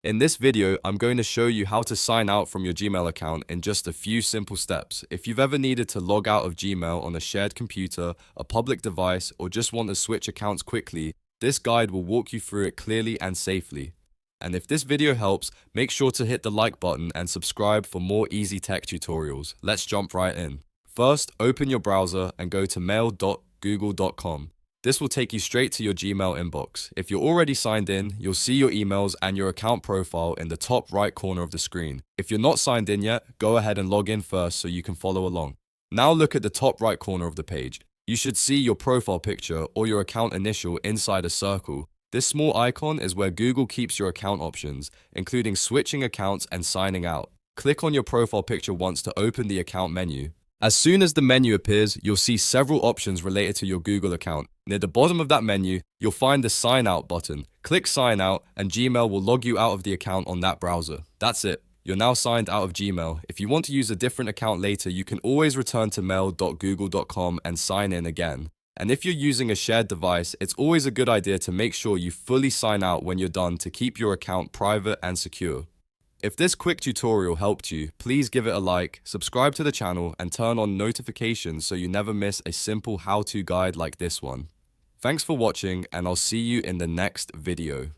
In this video, I'm going to show you how to sign out from your Gmail account in just a few simple steps. If you've ever needed to log out of Gmail on a shared computer, a public device, or just want to switch accounts quickly, this guide will walk you through it clearly and safely. And if this video helps, make sure to hit the like button and subscribe for more easy tech tutorials. Let's jump right in. First, open your browser and go to mail.google.com. This will take you straight to your Gmail inbox. If you're already signed in, you'll see your emails and your account profile in the top right corner of the screen. If you're not signed in yet, go ahead and log in first so you can follow along. Now look at the top right corner of the page. You should see your profile picture or your account initial inside a circle. This small icon is where Google keeps your account options, including switching accounts and signing out. Click on your profile picture once to open the account menu. As soon as the menu appears, you'll see several options related to your Google account. Near the bottom of that menu, you'll find the Sign Out button. Click Sign Out and Gmail will log you out of the account on that browser. That's it. You're now signed out of Gmail. If you want to use a different account later, you can always return to mail.google.com and sign in again. And if you're using a shared device, it's always a good idea to make sure you fully sign out when you're done to keep your account private and secure. If this quick tutorial helped you, please give it a like, subscribe to the channel, and turn on notifications so you never miss a simple how-to guide like this one. Thanks for watching, and I'll see you in the next video.